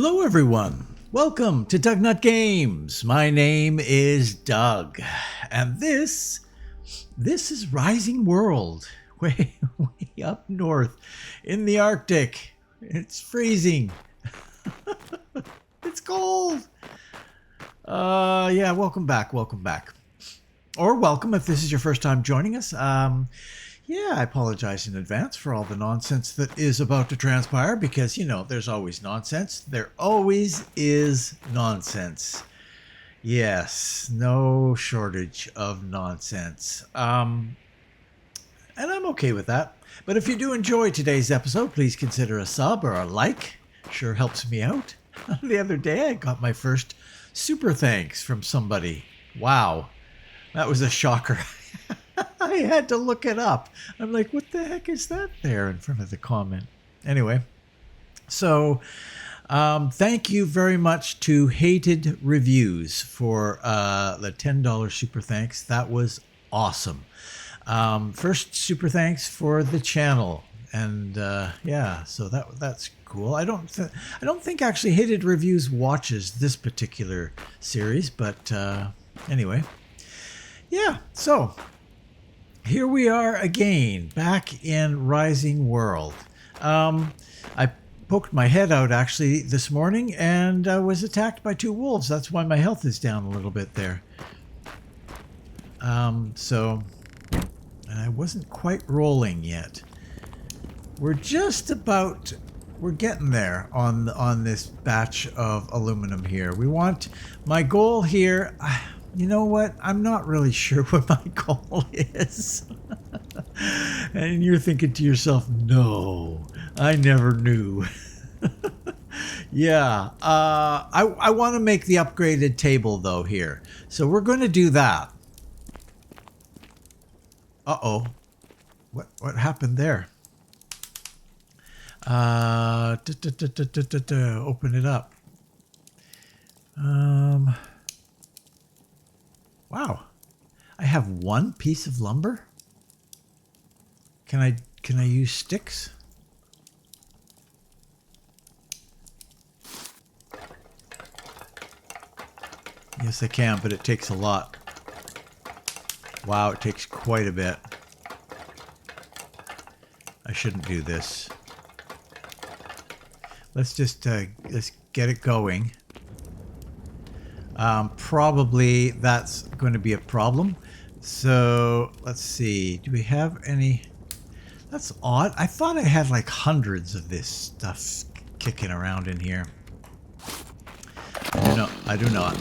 Hello everyone, welcome to DougNutGames. My name is Doug, and this is Rising World, way up north in the Arctic. It's freezing. It's cold. Yeah, welcome back. Or welcome if this is your first time joining us. Yeah, I apologize in advance for all the nonsense that is about to transpire because, you know, there's always nonsense. There always is nonsense. Yes, no shortage of nonsense. And I'm okay with that. But if you do enjoy today's episode, please consider a sub or a like. Sure helps me out. The other day, I got my first super thanks from somebody. Wow, that was a shocker. I had to look it up. I'm like, what the heck is that there in front of the comment? Anyway, so thank you very much to Hated Reviews for the $10 super thanks. That was awesome. First super thanks for the channel. And yeah, so that's cool. I don't think actually Hated Reviews watches this particular series, but anyway. Yeah, so here we are again, back in Rising World. I poked my head out actually this morning and was attacked by 2 wolves. That's why my health is down a little bit there. And I wasn't quite rolling yet. We're getting there on this batch of aluminum here. My goal here, you know what? I'm not really sure what my goal is. And you're thinking to yourself, no, I never knew. Yeah, I want to make the upgraded table though here. So we're going to do that. Uh-oh. What happened there? Open it up. Wow, I have 1 piece of lumber. Can I use sticks? Yes, I can, but it takes a lot. Wow, it takes quite a bit. I shouldn't do this. Let's just let's get it going. Probably that's going to be a problem. So let's see. Do we have any? That's odd. I thought I had like hundreds of this stuff kicking around in here. I do not.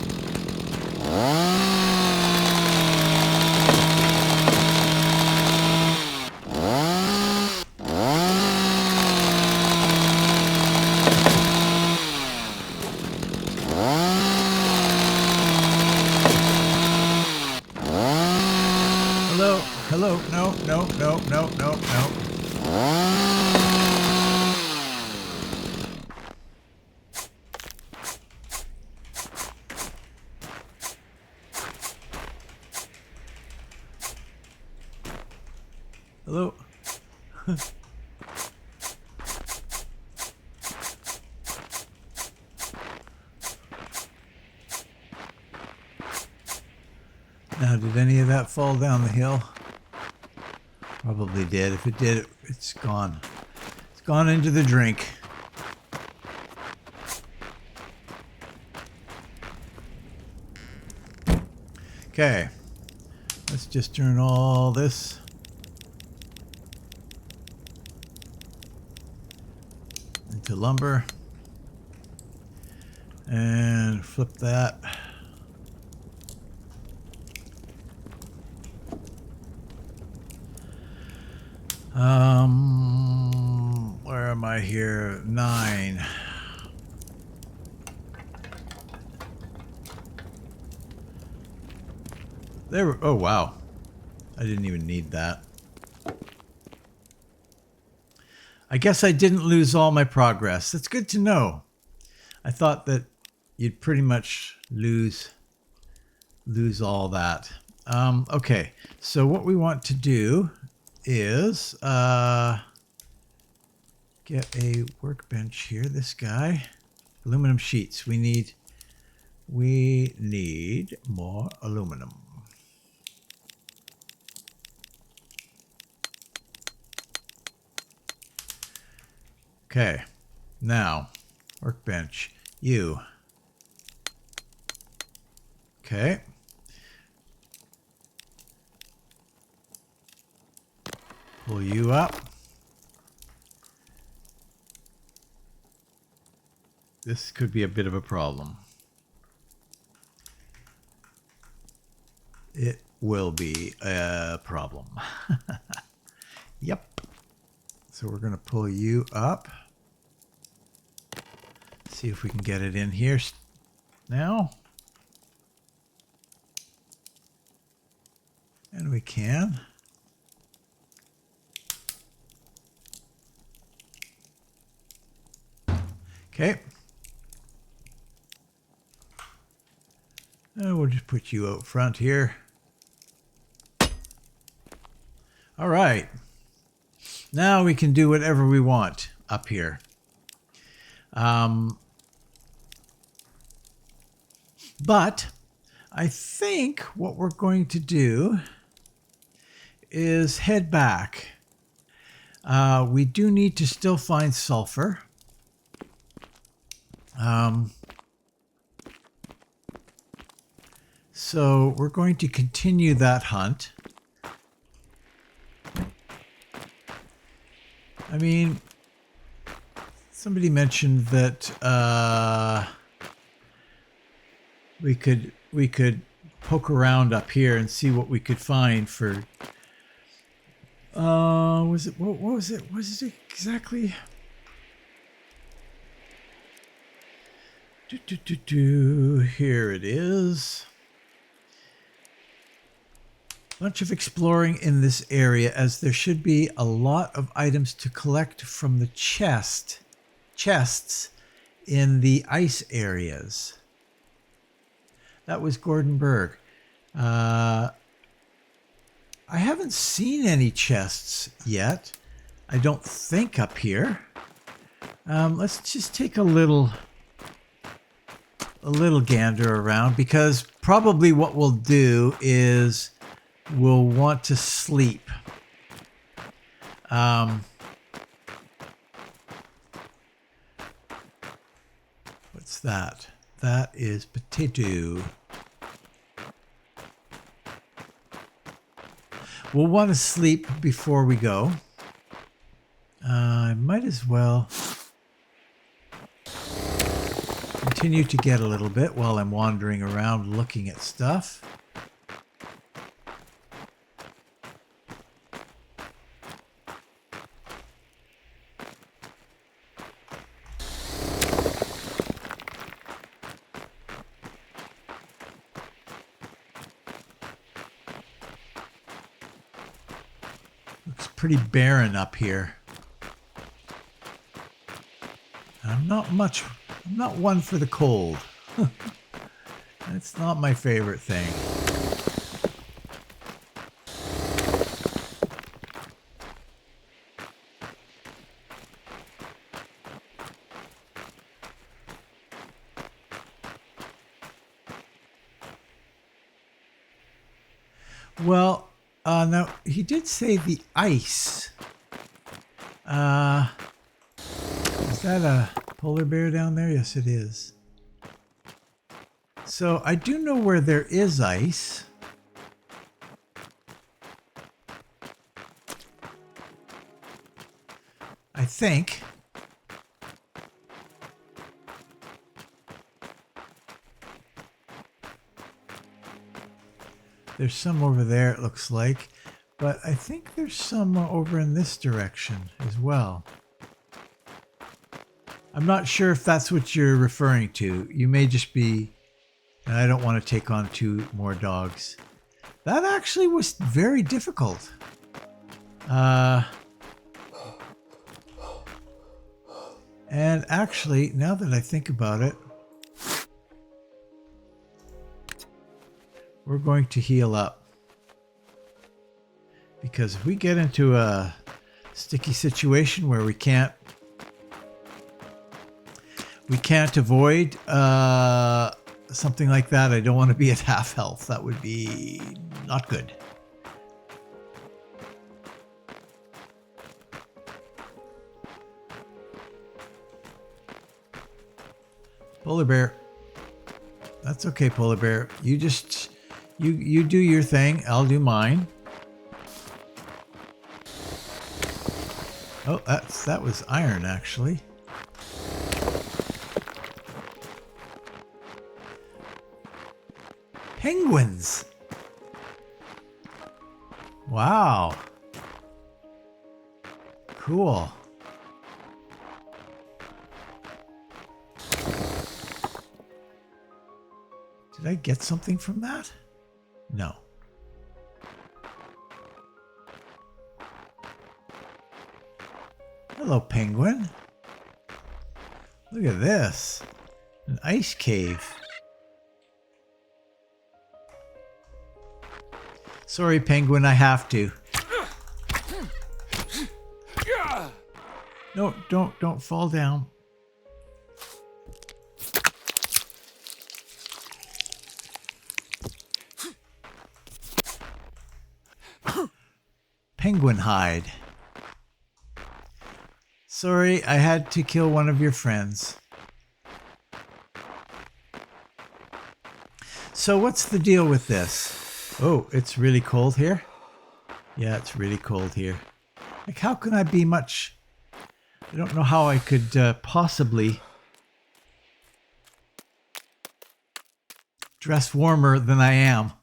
Hello, no. Hello. Now, did any of that fall down the hill? Probably did. If it did, it's gone. It's gone into the drink. Okay. Let's just turn all this into lumber. And flip that. Where am I here? 9. There. Oh, wow. I didn't even need that. I guess I didn't lose all my progress. That's good to know. I thought that you'd pretty much lose all that. Okay. So what we want to do is get a workbench here. This guy. Aluminum sheets. We need more aluminum. Okay. Now, workbench. You. Okay. Pull you up. This could be a bit of a problem. It will be a problem. Yep. So we're going to pull you up. See if we can get it in here now. And we can. Okay. And we'll just put you out front here. All right. Now we can do whatever we want up here. But I think what we're going to do is head back. We do need to still find sulfur. So we're going to continue that hunt. I mean, somebody mentioned that we could poke around up here and see what we could find for. What was it? What was it exactly? Here it is. Bunch of exploring in this area, as there should be a lot of items to collect from the chests in the ice areas. That was Gordon Berg. I haven't seen any chests yet. I don't think up here. Let's just take a little gander around, because probably what we'll do is we'll want to sleep. What's that? That is potato. We'll want to sleep before we go. I might as well continue to get a little bit while I'm wandering around looking at stuff. Looks pretty barren up here. I'm not one for the cold. It's not my favorite thing. Well, now he did say the ice. Is that a polar bear down there? Yes, it is. So I do know where there is ice. I think. There's some over there, it looks like. But I think there's some over in this direction as well. I'm not sure if that's what you're referring to. You may just be... And I don't want to take on 2 more dogs. That actually was very difficult. And actually, now that I think about it, we're going to heal up. Because if we get into a sticky situation where we can't we can't avoid something like that. I don't want to be at half health. That would be not good. Polar bear. That's okay, polar bear. You just, you do your thing. I'll do mine. Oh, that was iron, actually. Penguins. Wow. Cool. Did I get something from that? No. Hello, penguin. Look at this. An ice cave. Sorry, penguin, I have to. No, don't fall down. Penguin hide. Sorry, I had to kill one of your friends. So what's the deal with this? Oh, it's really cold here? Yeah, it's really cold here. Like, how can I be much... I don't know how I could possibly dress warmer than I am.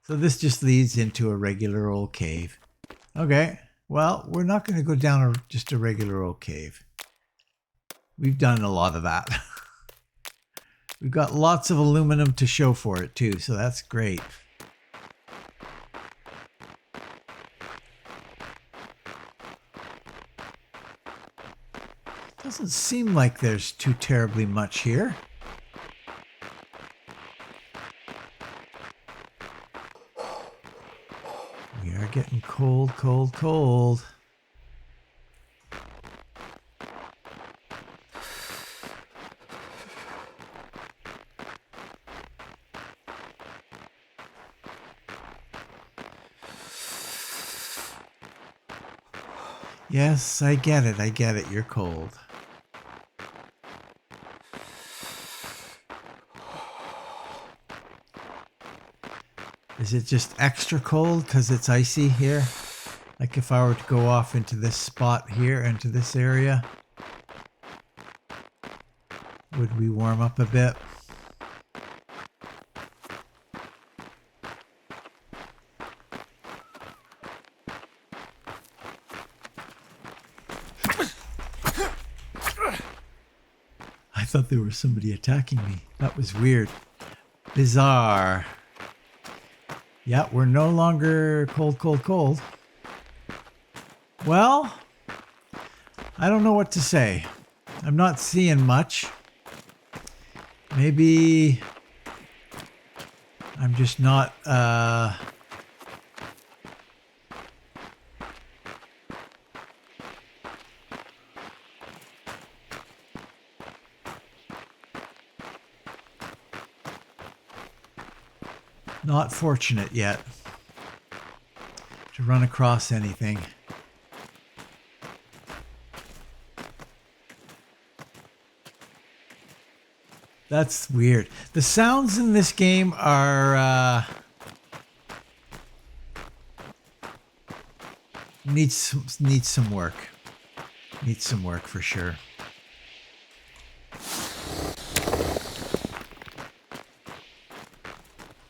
So this just leads into a regular old cave. Okay, well, we're not going to go down just a regular old cave. We've done a lot of that. We've got lots of aluminum to show for it too, so that's great. Doesn't seem like there's too terribly much here. We are getting cold, cold, cold. Yes, I get it. I get it. You're cold. Is it just extra cold because it's icy here? Like if I were to go off into this spot here, into this area, would we warm up a bit? I thought there was somebody attacking me. That was weird. Bizarre. Yeah, we're no longer cold, cold, cold. Well, I don't know what to say. I'm not seeing much. Maybe I'm just not not fortunate yet to run across anything. That's weird. The sounds in this game are needs some work. Needs some work for sure.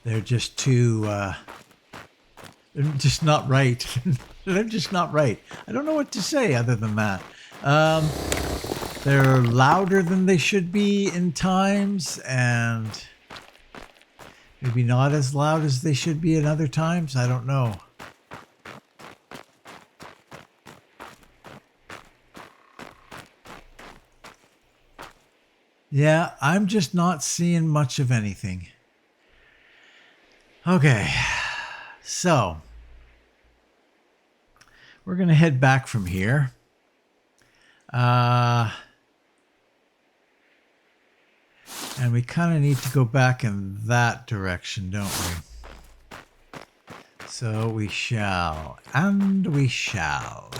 They're just too they're just not right. They're just not right. I don't know what to say other than that. They're louder than they should be in times, and maybe not as loud as they should be in other times. I don't know. Yeah, I'm just not seeing much of anything. Okay, so we're going to head back from here. And we kind of need to go back in that direction, don't we? So we shall, and we shall.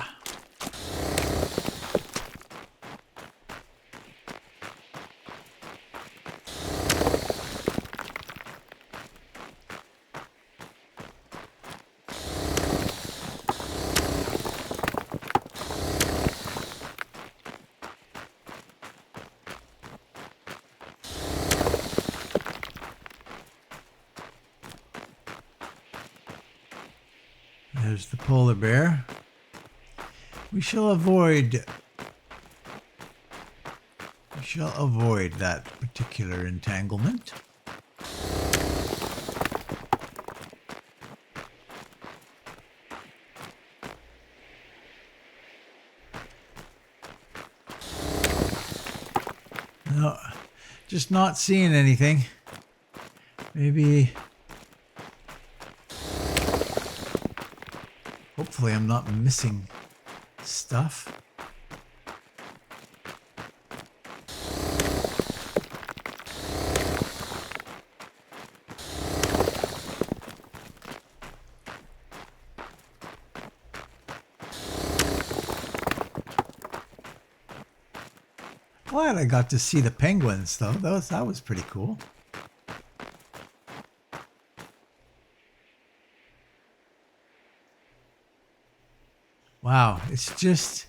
There's the polar bear. We shall avoid that particular entanglement. No, just not seeing anything. Maybe. Hopefully I'm not missing stuff. Glad I got to see the penguins though. That was pretty cool. Wow, it's just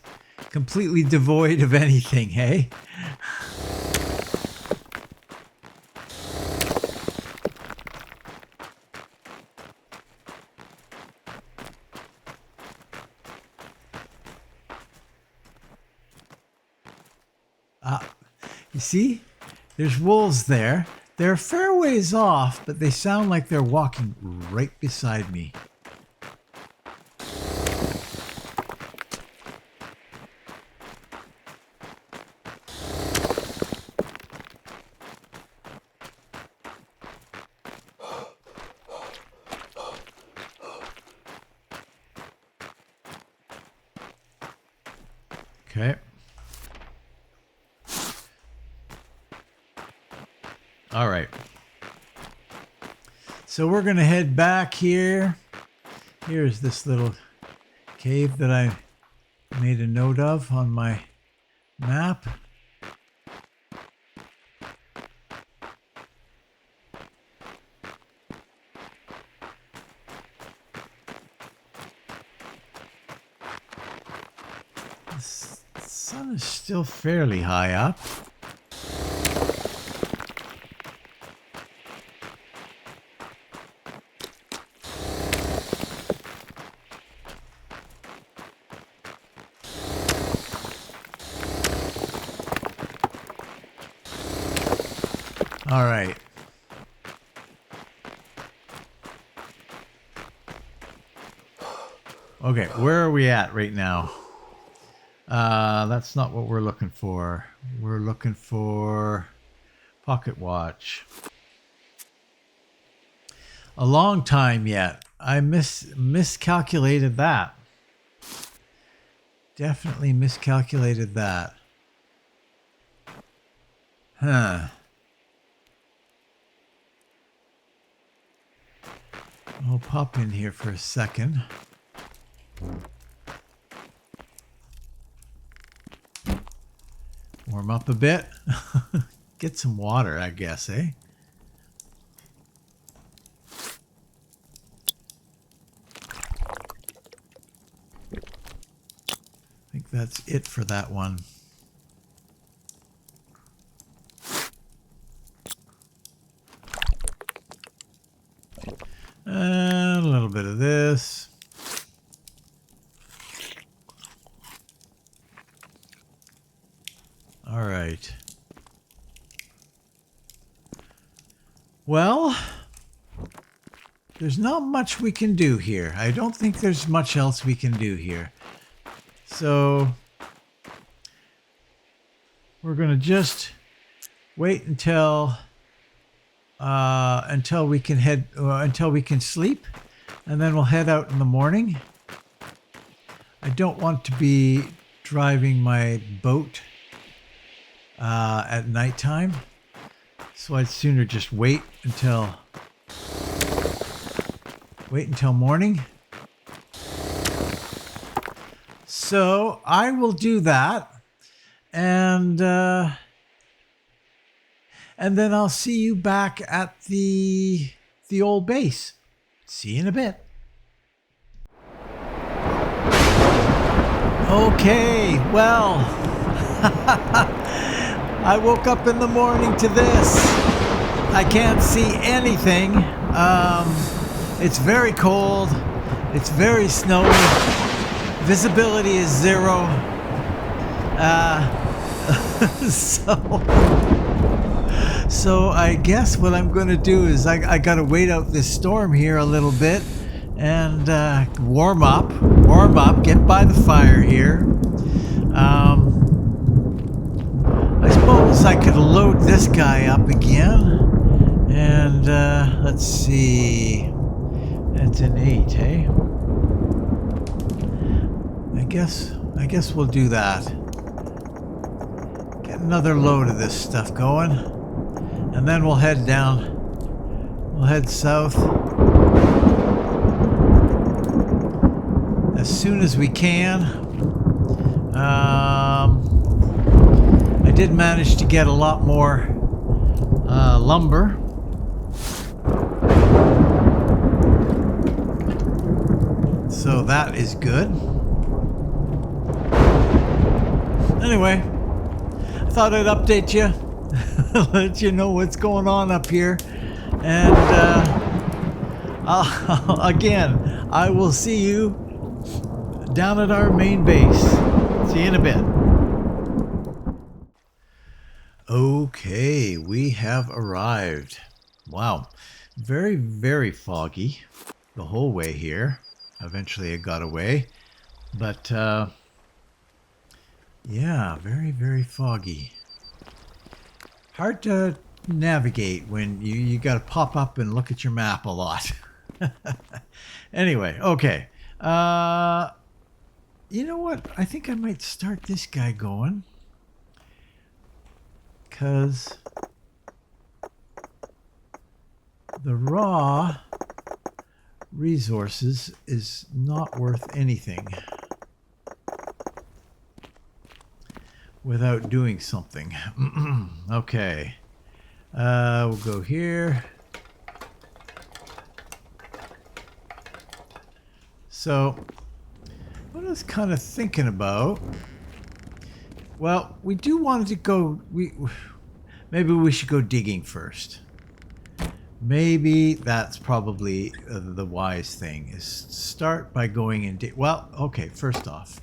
completely devoid of anything, hey? You see? There's wolves there. They're a fair ways off, but they sound like they're walking right beside me. Okay. All right. So we're going to head back here. Here's this little cave that I made a note of on my map. The sun is still fairly high up. All right. Okay, where are we at right now? That's not what we're looking for. We're looking for pocket watch. A long time yet. I miscalculated that. Definitely miscalculated that. Huh. I'll pop in here for a second. Warm up a bit. Get some water, I guess, eh? I think that's it for that one. And a little bit of this. All right. Well, there's not much we can do here. I don't think there's much else we can do here. So we're going to just wait until we can sleep, and then we'll head out in the morning. I don't want to be driving my boat at nighttime, so I'd sooner just wait until morning. So I will do that, and then I'll see you back at the old base. See you in a bit. Okay, well, I woke up in the morning to this. I can't see anything. It's very cold. It's very snowy. Visibility is 0. So I guess what I'm going to do is I got to wait out this storm here a little bit and warm up, get by the fire here. I suppose I could load this guy up again. And let's see. It's an 8, hey? I guess we'll do that. Get another load of this stuff going. And then we'll head down. We'll head south as soon as we can. I did manage to get a lot more lumber. So that is good. Anyway, I thought I'd update you, let you know what's going on up here, and again, I will see you down at our main base. See you in a bit. Okay, we have arrived. Wow, very, very foggy the whole way here. Eventually it got away, but yeah, very, very foggy. Hard to navigate when you got to pop up and look at your map a lot. Anyway, okay. You know what? I think I might start this guy going, because the raw resources is not worth anything without doing something. Okay, we'll go here. So what I was kind of thinking about, well, we do want to go, maybe we should go digging first. Maybe that's probably the wise thing, is start by going and dig. Well, okay, first off,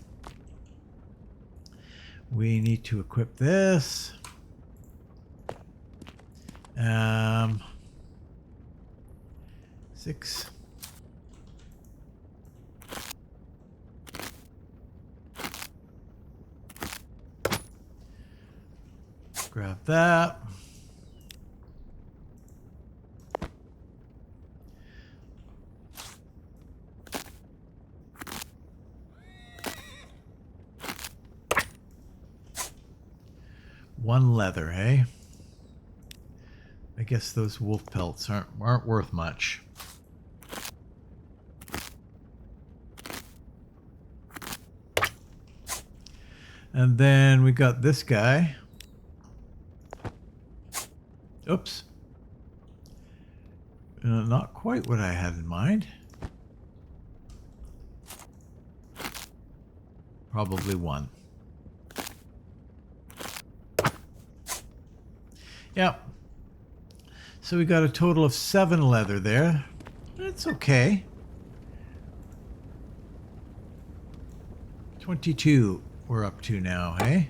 we need to equip this. 6. Grab that. One leather, eh? I guess those wolf pelts aren't worth much. And then we got this guy. Oops. Not quite what I had in mind. Probably 1. Yep. So we got a total of 7 leather there. That's okay. 22 we're up to now, hey?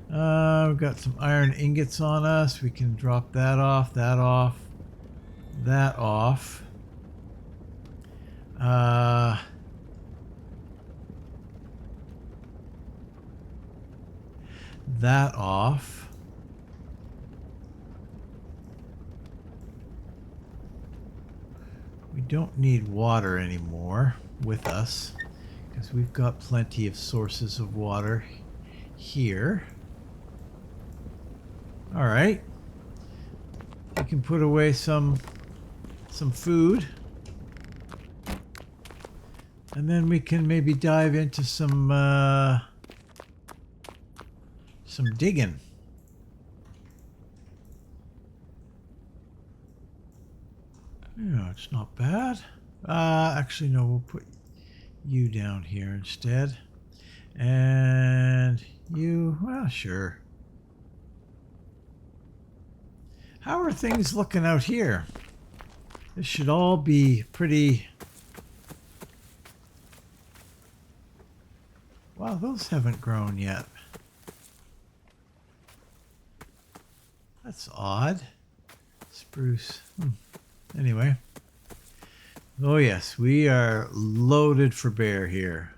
We've got some iron ingots on us. We can drop that off, that off, that off. That off. We don't need water anymore with us because we've got plenty of sources of water here. All right. We can put away some food. And then we can maybe dive into some digging. Yeah, it's not bad. Actually, no, we'll put you down here instead. And you, well, sure. How are things looking out here? This should all be pretty... Wow, those haven't grown yet. That's odd. Spruce. Anyway. Oh yes, we are loaded for bear here.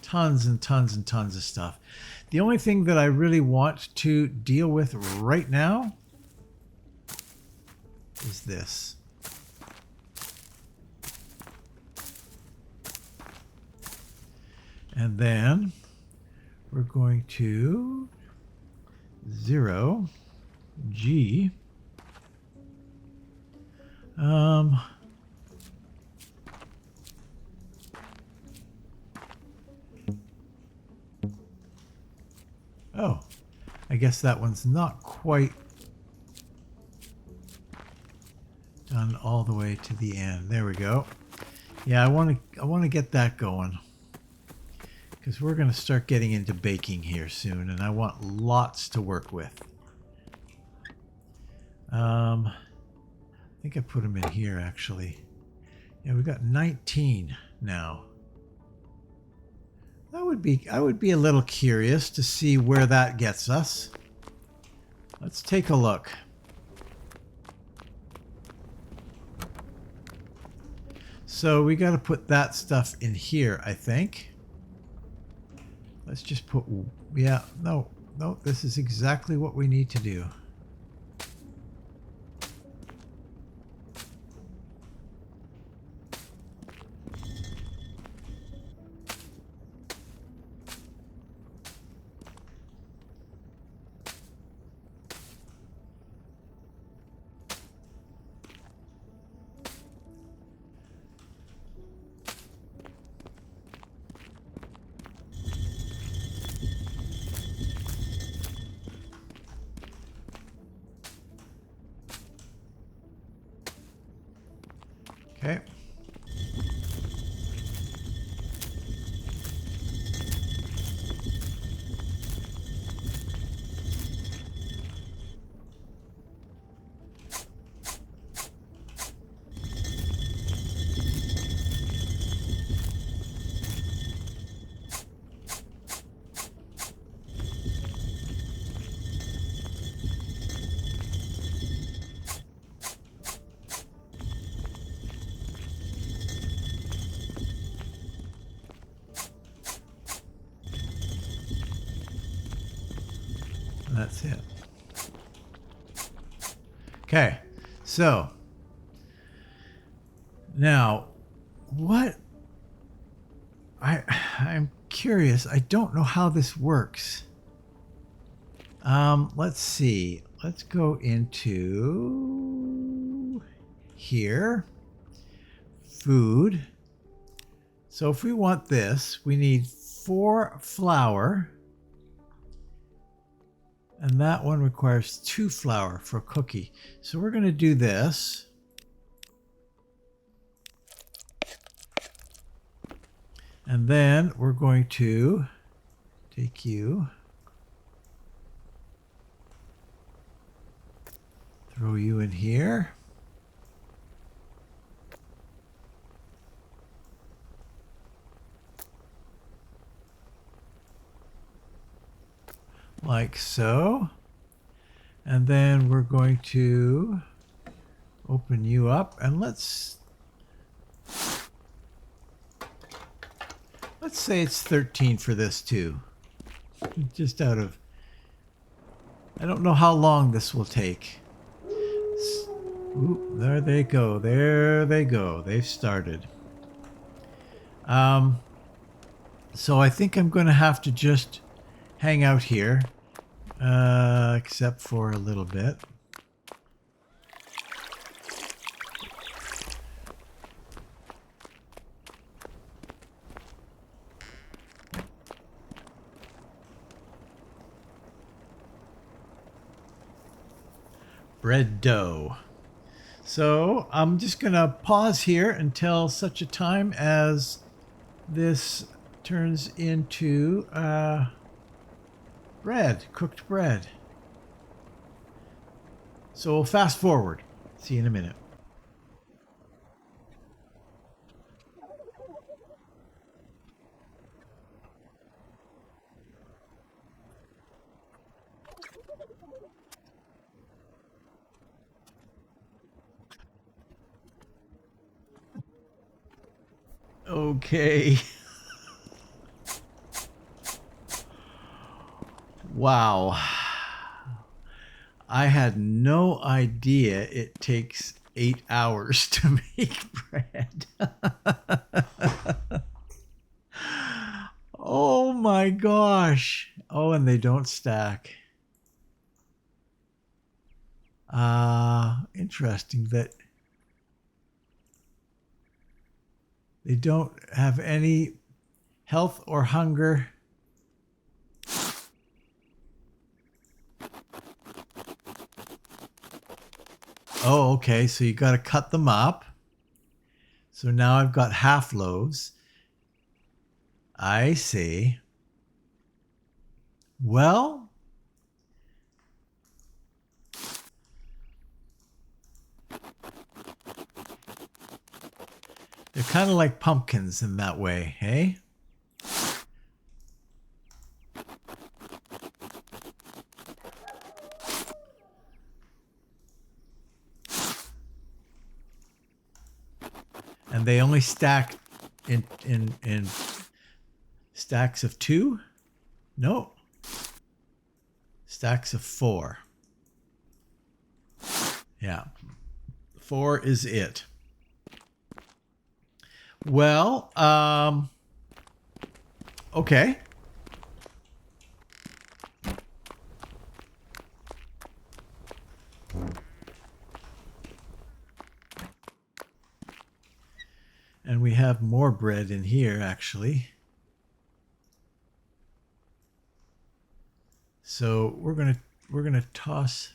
Tons and tons and tons of stuff. The only thing that I really want to deal with right now is this. And then we're going to 0 G. Oh, I guess that one's not quite done all the way to the end. There we go. Yeah, I want to get that going, because we're going to start getting into baking here soon, and I want lots to work with. I think I put them in here actually. Yeah, we got 19 now. I would be a little curious to see where that gets us. Let's take a look. So we got to put that stuff in here, I think. Let's just put, yeah, no, this is exactly what we need to do. Okay. That's it. Okay, so now what I'm curious. I don't know how this works. Let's see. Let's go into here. Food. So if we want this, we need 4 flour. And that one requires 2 flour for a cookie. So we're going to do this. And then we're going to take you, throw you in here. Like so. And then we're going to open you up, and let's say it's 13 for this too. Just out of, I don't know how long this will take. Ooh, there they go. There they go. They've started. So I think I'm going to have to just hang out here, except for a little bit. Bread dough. So I'm just going to pause here until such a time as this turns into bread, cooked bread. So we'll fast forward. See you in a minute. Okay. Wow. I had no idea it takes 8 hours to make bread. Oh my gosh. Oh, and they don't stack. Interesting that they don't have any health or hunger. Oh, okay. So you got to cut them up. So now I've got half loaves. I see. Well, they're kind of like pumpkins in that way, hey? And they only stack in stacks of 2? No. Stacks of 4. Yeah. 4 is it. Well, okay. And we have more bread in here, actually. So we're gonna toss.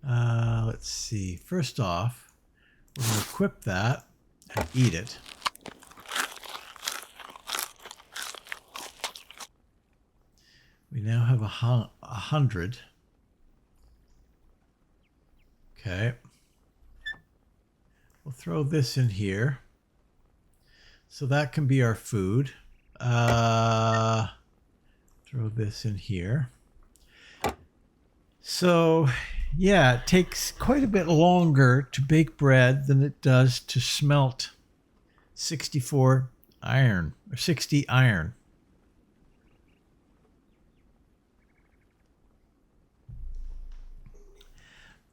Let's see. First off, we're gonna equip that and eat it. We now have 100. Okay. We'll throw this in here. So that can be our food. Throw this in here. So, yeah, it takes quite a bit longer to bake bread than it does to smelt 64 iron, or 60 iron.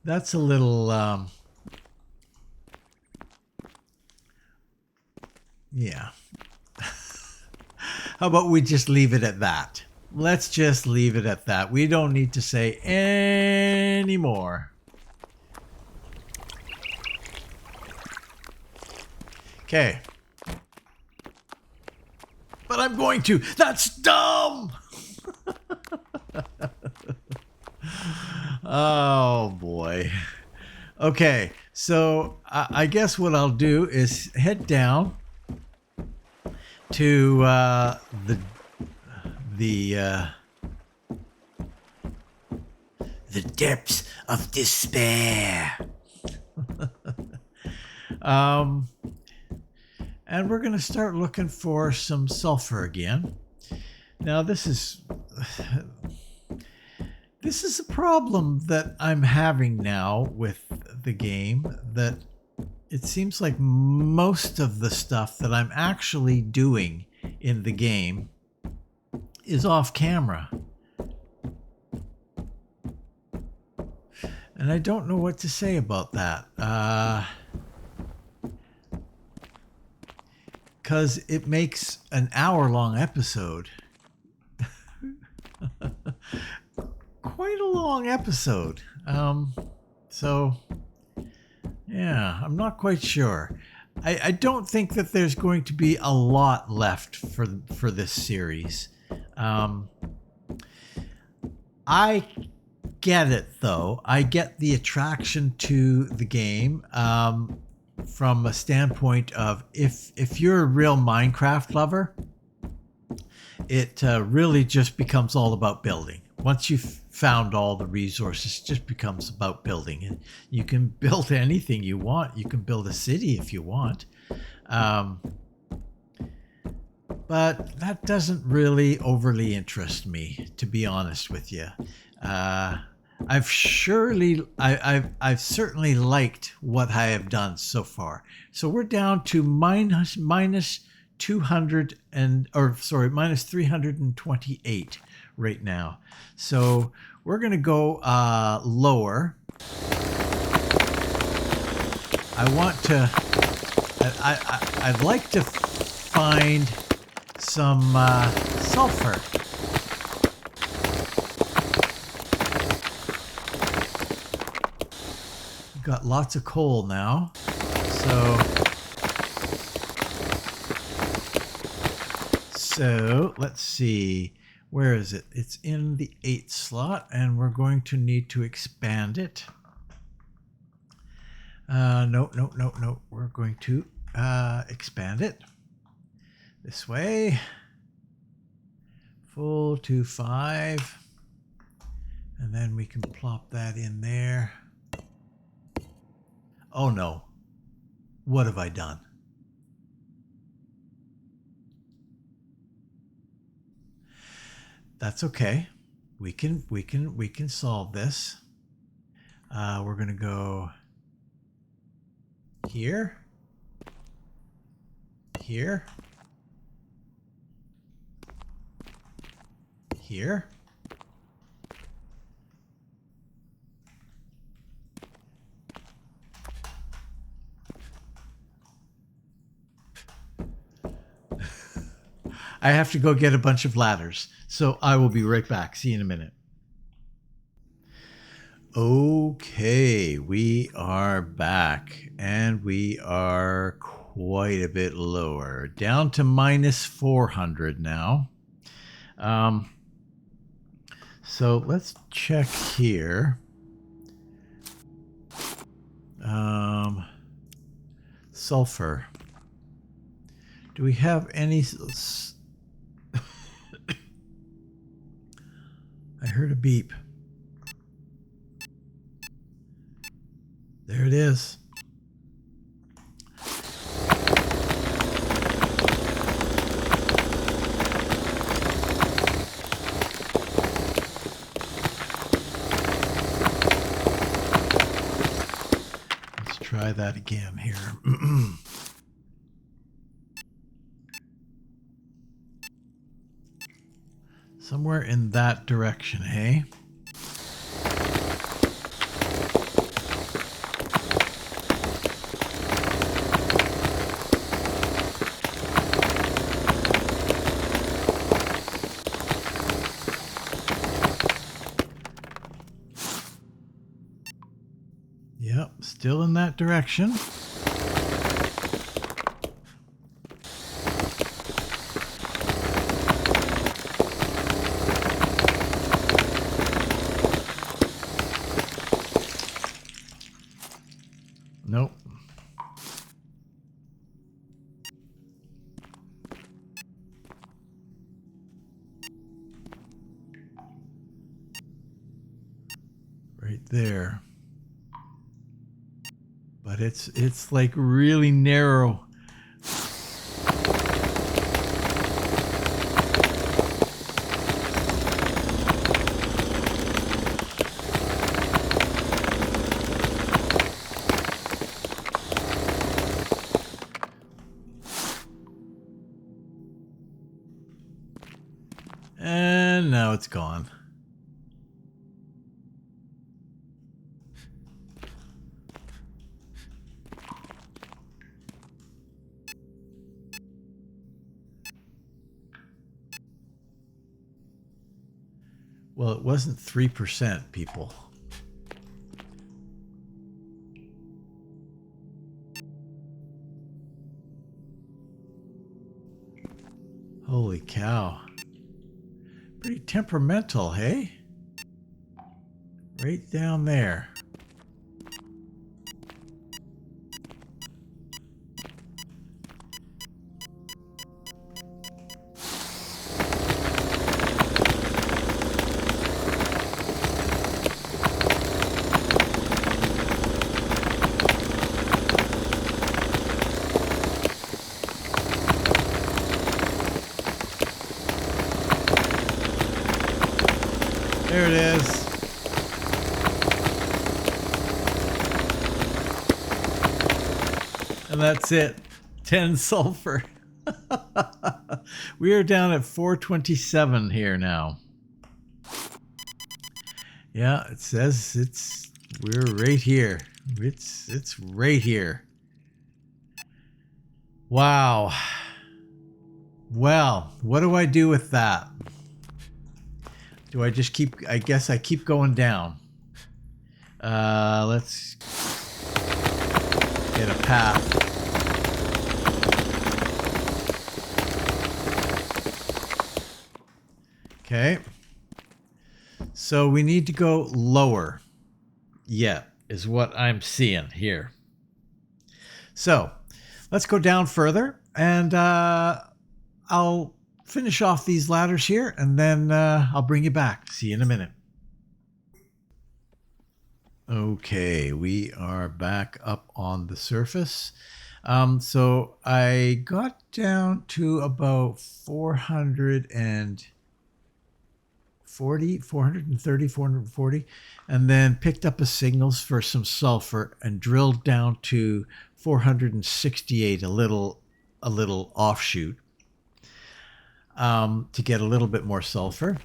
That's a little, yeah. How about we just leave it at that? Let's just leave it at that. We don't need to say any more. Okay. But I'm going to. That's dumb! Oh, boy. Okay, so I guess what I'll do is head down to the depths of despair. And we're going to start looking for some sulfur again. Now this is a problem that I'm having now with the game, that it seems like most of the stuff that I'm actually doing in the game is off camera. And I don't know what to say about that. because it makes an hour-long episode quite a long episode. So yeah, I'm not quite sure. I don't think that there's going to be a lot left for this series. I get it though. I get the attraction to the game from a standpoint of if you're a real Minecraft lover, it really just becomes all about building. Once you've found all the resources, it just becomes about building. And you can build anything you want. You can build a city if you want. But that doesn't really overly interest me, to be honest with you. I've certainly liked what I have done so far. So we're down to minus 328 right now. So we're going to go lower. I'd like to find some sulfur. We've got lots of coal now. So let's see. Where is it? It's in the 8th slot, and we're going to need to expand it. No. We're going to expand it this way. Full to 5. And then we can plop that in there. Oh no. What have I done? That's okay. We can solve this. We're going to go here. Here. Here. I have to go get a bunch of ladders, so I will be right back. See you in a minute. Okay, we are back, and we are quite a bit lower, down to minus 400 now. So let's check here. Sulfur. Do we have any? I heard a beep. There it is. Let's try that again here. Somewhere in that direction, hey? Yep, still in that direction. Nope. Right there. But it's like really narrow. And now it's gone. Well, it wasn't 3%, people. Holy cow. Pretty temperamental, hey? Right down there. There it is. And that's it. 10 sulfur. We are down at 427 here now. Yeah, it says we're right here. It's right here. Wow. Well, what do I do with that? Do I just keep, I guess I keep going down. Let's get a path. Okay. So we need to go lower yet, is what I'm seeing here. So let's go down further, and I'll finish off these ladders here, and then I'll bring you back. See you in a minute. Okay, we are back up on the surface. So I got down to about 430, 440, and then picked up a signals for some sulfur and drilled down to 468, a little offshoot, to get a little bit more sulfur.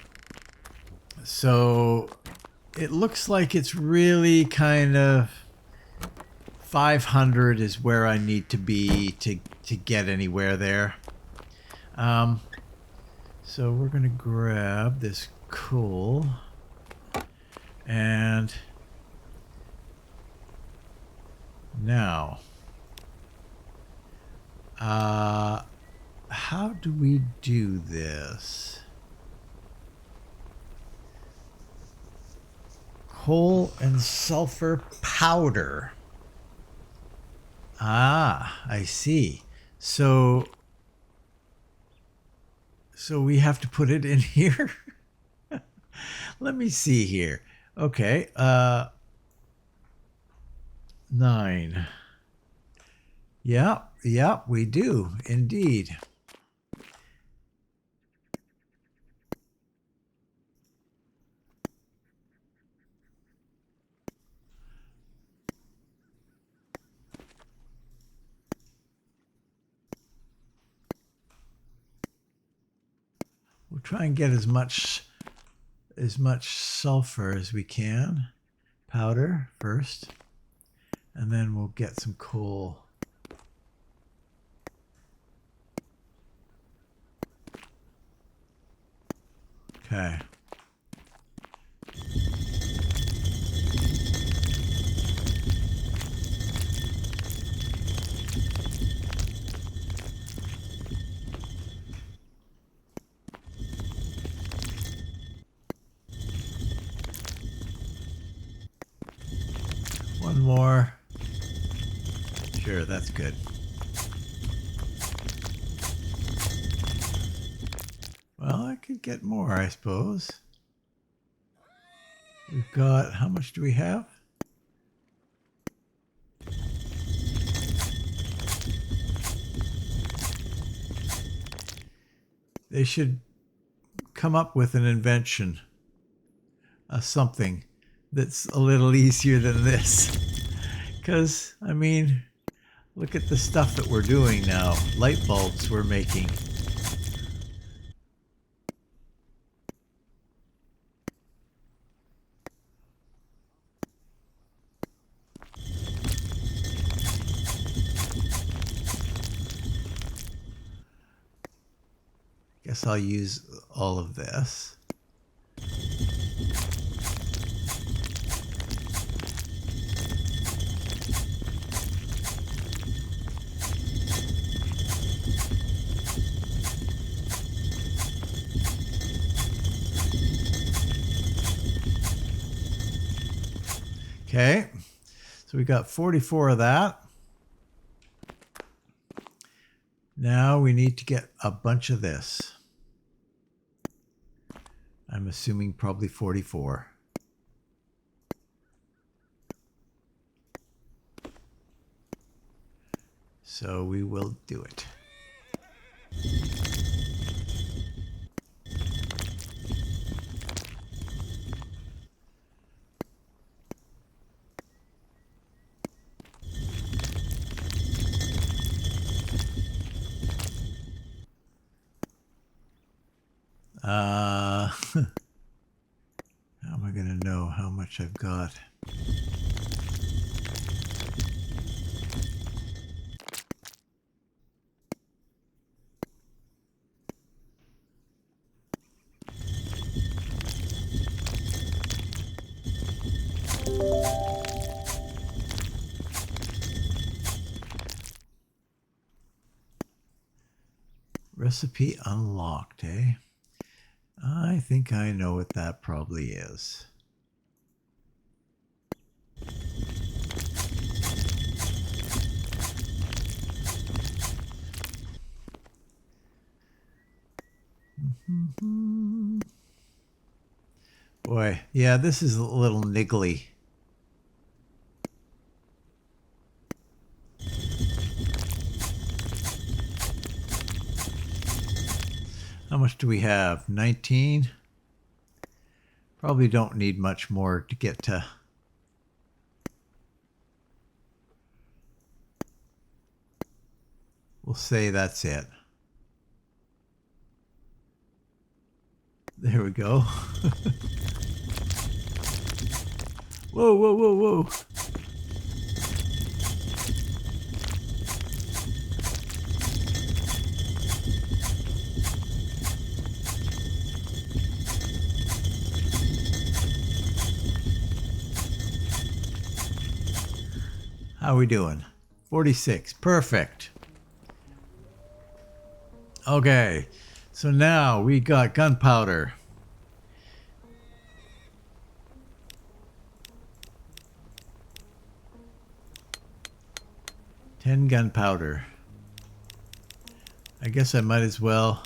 So it looks like it's really kind of 500 is where I need to be to get anywhere there. So we're going to grab this coal, and now how do we do this? Coal and sulfur powder. Ah, I see. So we have to put it in here. Let me see here. Okay, 9. Yeah, we do indeed. We'll try and get as much sulfur as we can. Powder first, and then we'll get some coal. Okay. One more. Sure, that's good. Well, I could get more, I suppose. We've got, how much do we have? They should come up with an invention, something that's a little easier than this. Because, I mean, look at the stuff that we're doing now. Light bulbs we're making. Guess I'll use all of this. Okay, so we got 44 of that. Now we need to get a bunch of this. I'm assuming probably 44. So we will do it. How am I going to know how much I've got? Recipe unlocked, eh? I think I know what that probably is. Boy, yeah, this is a little niggly. How much do we have? 19? Probably don't need much more to get to. We'll say that's it. There we go. Whoa, whoa, whoa, whoa. How are we doing? 46. Perfect. Okay. So now we got gunpowder. Ten gunpowder. I guess I might as well.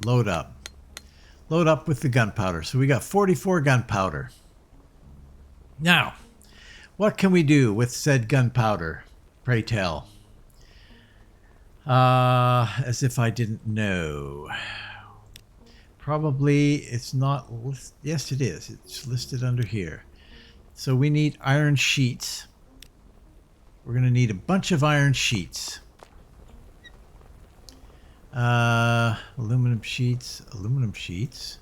Load up. Load up with the gunpowder. So we got 44 gunpowder. Now, what can we do with said gunpowder? Pray tell. As if I didn't know. Probably it's not. Yes, it is. It's listed under here. So we need iron sheets. We're going to need a bunch of iron sheets. Aluminum sheets. Aluminum sheets.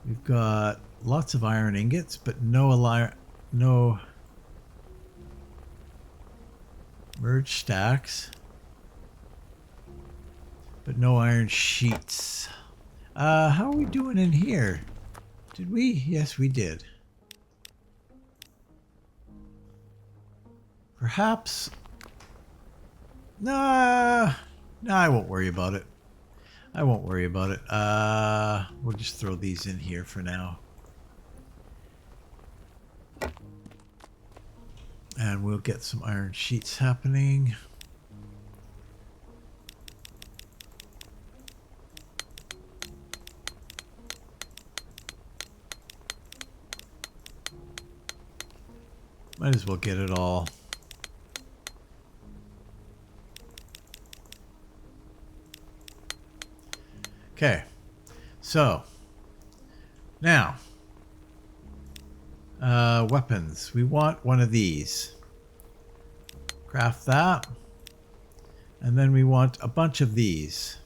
We've got lots of iron ingots, but no merge stacks. But no iron sheets. How are we doing in here? Did we? Yes, we did. Perhaps. Nah, I won't worry about it. I won't worry about it. We'll just throw these in here for now. And we'll get some iron sheets happening. Might as well get it all. Okay, so now weapons. We want one of these. Craft that, and then we want a bunch of these.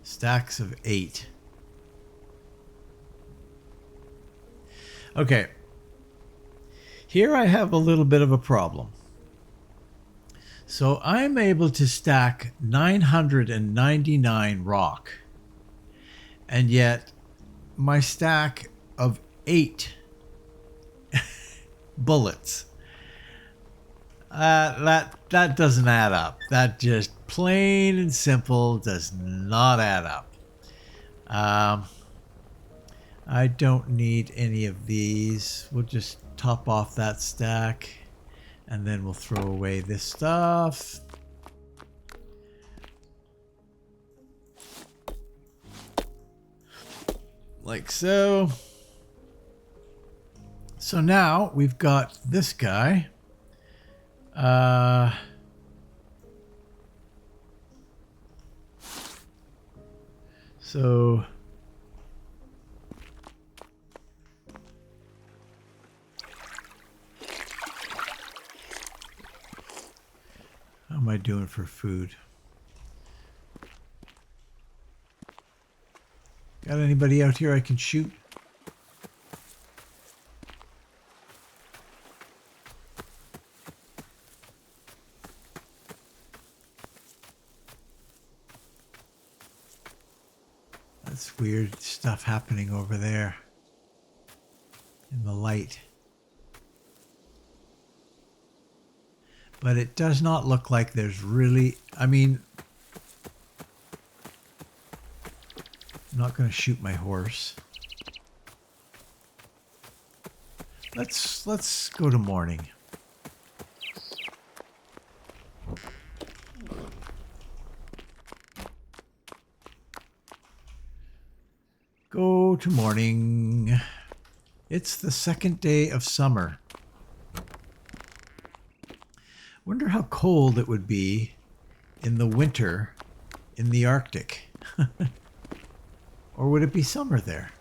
Stacks of 8. Okay. Here I have a little bit of a problem. So I'm able to stack 999 rock. And yet my stack of 8 bullets. That doesn't add up. That just plain and simple does not add up. I don't need any of these. We'll just top off that stack, and then we'll throw away this stuff. Like so. So now we've got this guy. So how am I doing for food? Got anybody out here I can shoot? That's weird stuff happening over there in the light. But it does not look like there's really, I mean, I'm not going to shoot my horse. Let's go to morning. Go to morning. It's the second day of summer. Wonder how cold it would be in the winter in the Arctic. Or would it be summer there?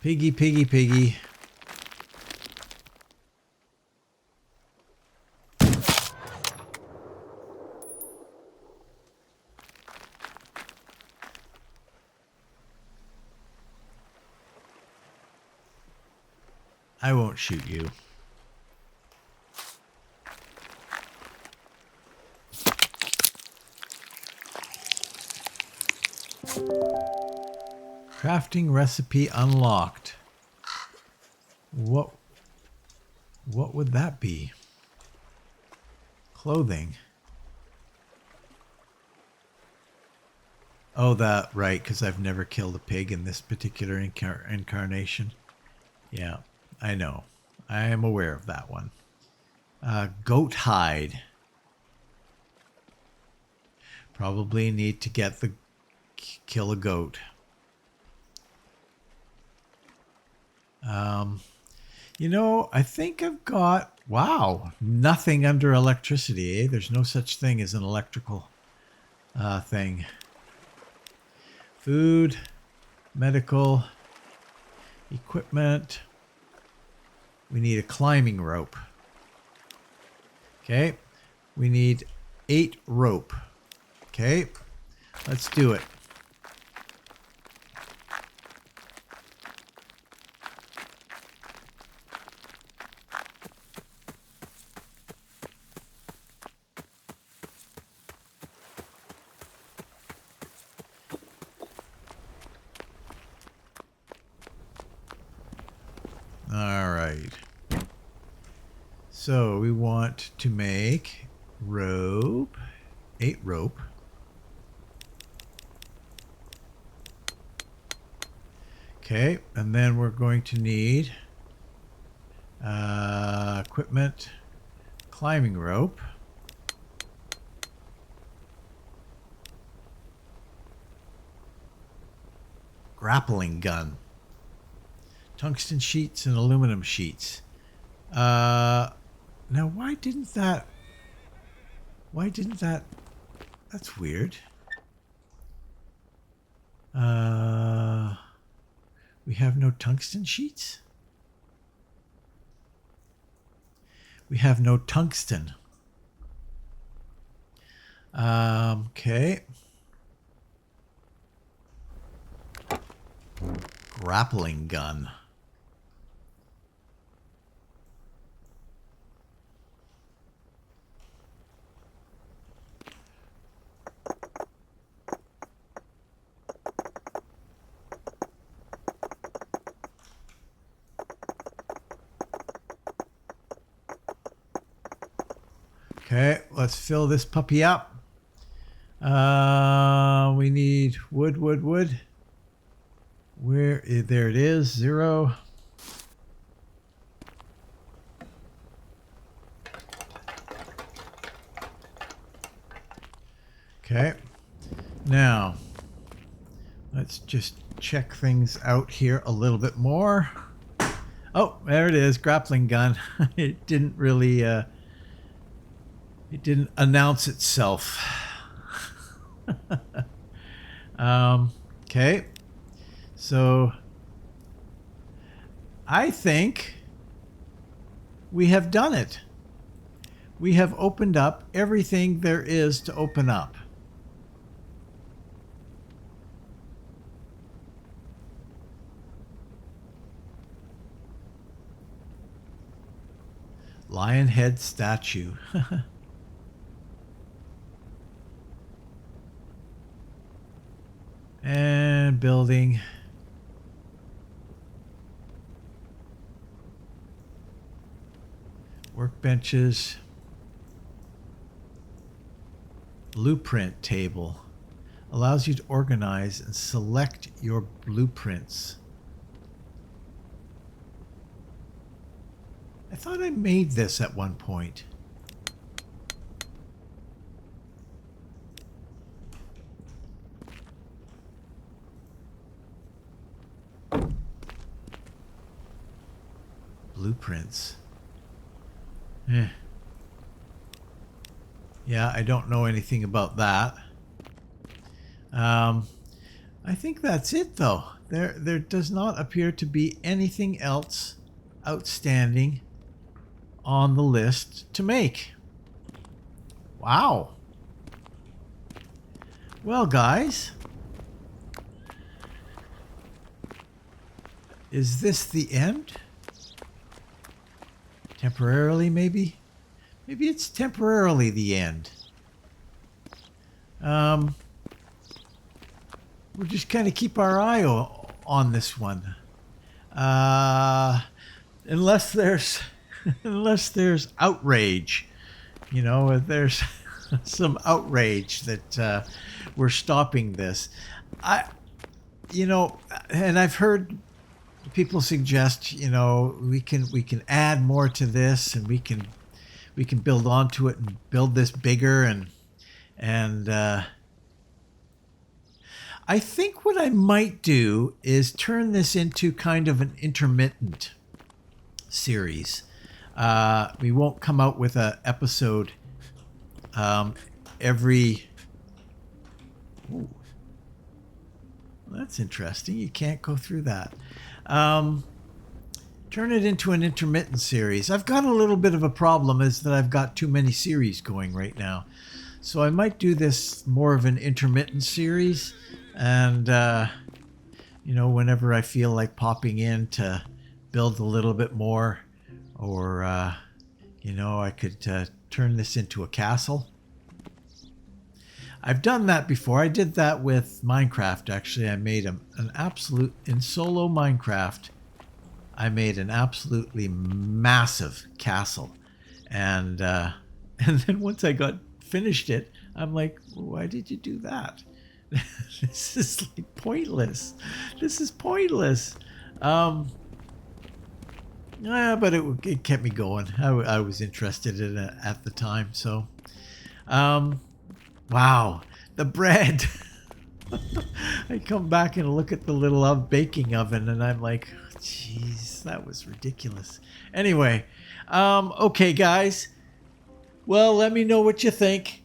Piggy, piggy, piggy. I won't shoot you. Crafting recipe unlocked. What would that be? Clothing. Oh, that, right, because I've never killed a pig in this particular incarnation. Yeah, I know. I am aware of that one. Goat hide. Probably need to get the kill a goat. You know, I think I've got, wow, nothing under electricity, eh? There's no such thing as an electrical thing. Food, medical, equipment. We need a climbing rope. Okay, we need 8 rope. Okay, let's do it. All right. So we want to make rope, 8 rope. Okay, and then we're going to need equipment, climbing rope. Grappling gun. Tungsten sheets and aluminum sheets. Now why didn't that, that's weird. We have no tungsten sheets? We have no tungsten. Okay. Grappling gun. Okay, let's fill this puppy up. We need wood. There it is, 0. Okay, now let's just check things out here a little bit more. Oh, there it is, grappling gun. It didn't really, it didn't announce itself. Okay, so I think we have done it. We have opened up everything there is to open up. Lion head statue. And building. Workbenches. Blueprint table. Allows you to organize and select your blueprints. I thought I made this at one point. Blueprints. Yeah, I don't know anything about that. I think that's it though. There does not appear to be anything else outstanding on the list to make. Wow. Well, guys, is this the end? Temporarily, maybe? Maybe it's temporarily the end. We'll just kind of keep our eye on this one. Unless there's unless there's outrage, you know, if there's some outrage that we're stopping this. You know, and I've heard people suggest, you know, we can add more to this, and we can build onto it and build this bigger, and I think what I might do is turn this into kind of an intermittent series. We won't come out with an episode every... Ooh. Well, that's interesting. You can't go through that. Turn it into an intermittent series. I've got a little bit of a problem, is that I've got too many series going right now. So I might do this more of an intermittent series, and you know, whenever I feel like popping in to build a little bit more, or you know, I could turn this into a castle. I've done that before. I did that with Minecraft, actually. I made an absolute, in solo Minecraft, I made an absolutely massive castle. And then once I got finished it, I'm like, why did you do that? This is like pointless. This is pointless. Yeah, but it kept me going. I was interested in it at the time. So, wow, the bread. I come back and look at the little baking oven, and I'm like, jeez, that was ridiculous. Anyway, okay, guys. Well, let me know what you think.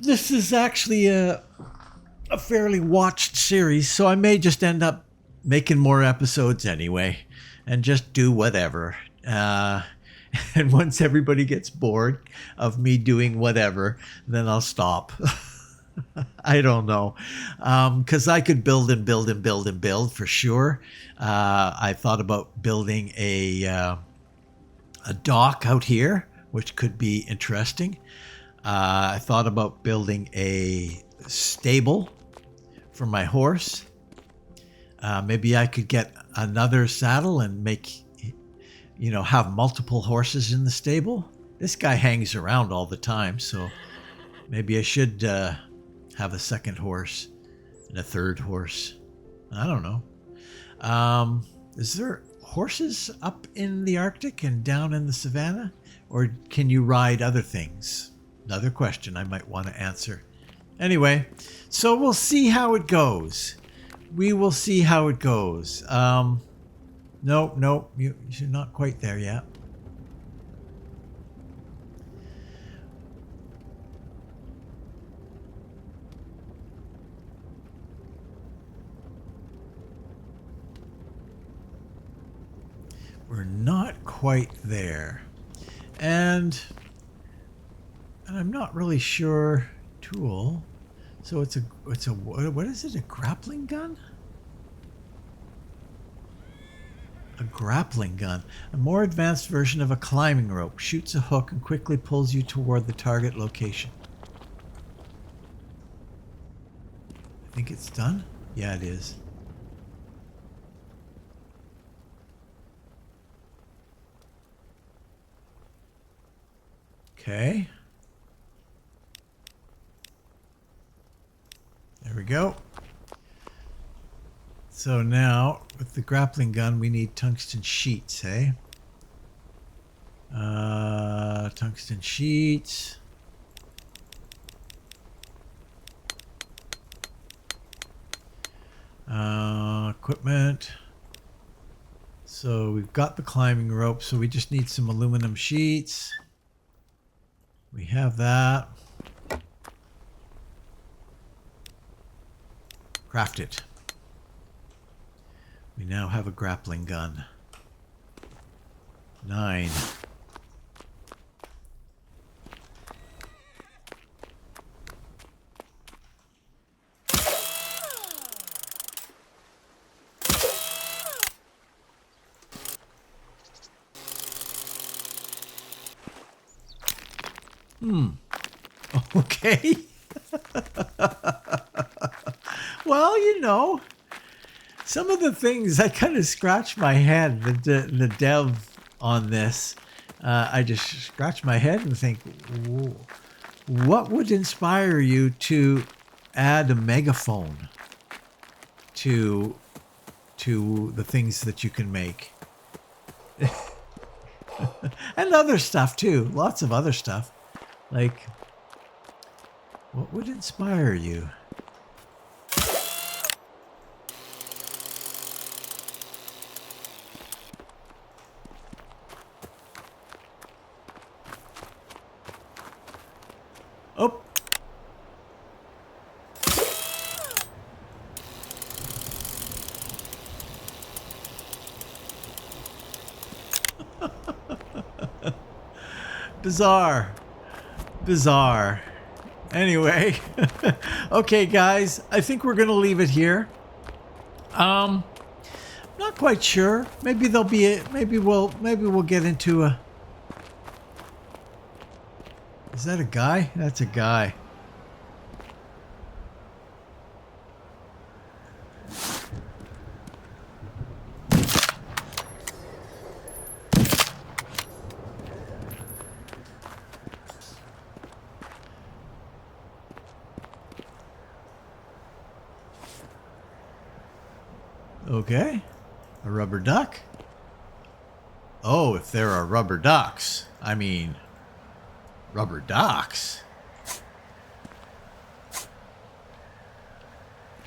This is actually a fairly watched series, so I may just end up making more episodes anyway, and just do whatever. And once everybody gets bored of me doing whatever, then I'll stop. I don't know. Because I could build and build and build and build for sure. I thought about building a dock out here, which could be interesting. I thought about building a stable for my horse. Maybe I could get another saddle and make, you know, have multiple horses in the stable. This guy hangs around all the time, so maybe I should have a second horse and a third horse. I don't know. Is there horses up in the Arctic and down in the savannah? Or can you ride other things? Another question I might want to answer. Anyway, so we'll see how it goes. We will see how it goes. Nope, you're not quite there yet. We're not quite there. And I'm not really sure. Tool. So it's a what is it? A grappling gun? A grappling gun. A more advanced version of a climbing rope. Shoots a hook and quickly pulls you toward the target location. I think it's done? Yeah, it is. Okay. There we go. So now, with the grappling gun, we need tungsten sheets, eh? Tungsten sheets. Equipment. So we've got the climbing rope, so we just need some aluminum sheets. We have that. Craft it. We now have a grappling gun. 9. Okay. Well, you know, some of the things I kind of scratch my head. The dev on this, I just scratch my head and think, what would inspire you to add a megaphone to the things that you can make? And other stuff too. Lots of other stuff. Like, what would inspire you? Oh. Bizarre. Anyway, okay, guys, I think we're gonna leave it here. Not quite sure. Maybe there'll be a. Maybe we'll get into a. Is that a guy? That's a guy. Okay. A rubber duck? Oh, if there are rubber ducks. I mean, rubber ducks.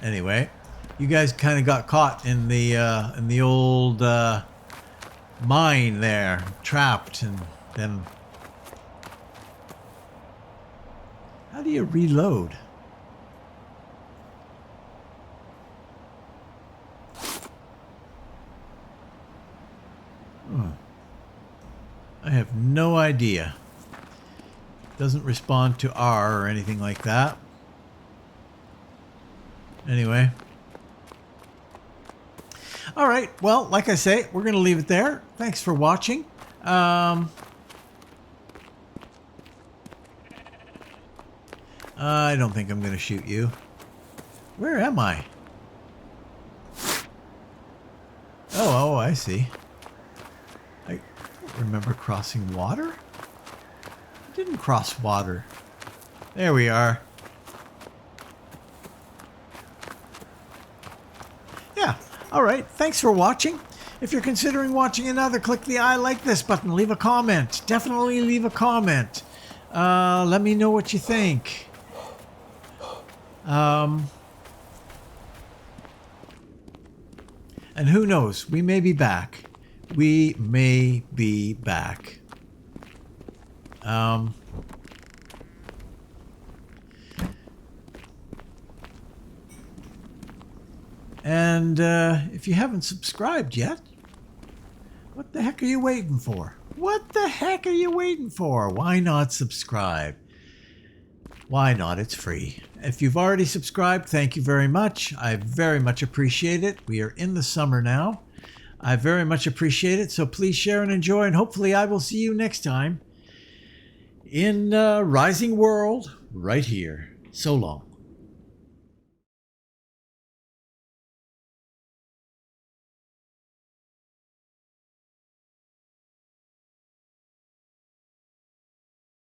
Anyway, you guys kind of got caught in the old mine there, trapped, and then how do you reload? I have no idea. Doesn't respond to R or anything like that. Anyway. All right. Well, like I say, we're going to leave it there. Thanks for watching. I don't think I'm going to shoot you. Where am I? Oh, I see. I remember crossing water? Didn't cross water. There we are. Yeah. All right. Thanks for watching. If you're considering watching another, click the I like this button. Leave a comment. Definitely leave a comment. Let me know what you think. And who knows? We may be back. We may be back. And if you haven't subscribed yet, what the heck are you waiting for? What the heck are you waiting for? Why not subscribe? Why not? It's free. If you've already subscribed, thank you very much. I very much appreciate it. We are in the summer now. I very much appreciate it. So please share and enjoy. And hopefully I will see you next time in Rising World right here. So long.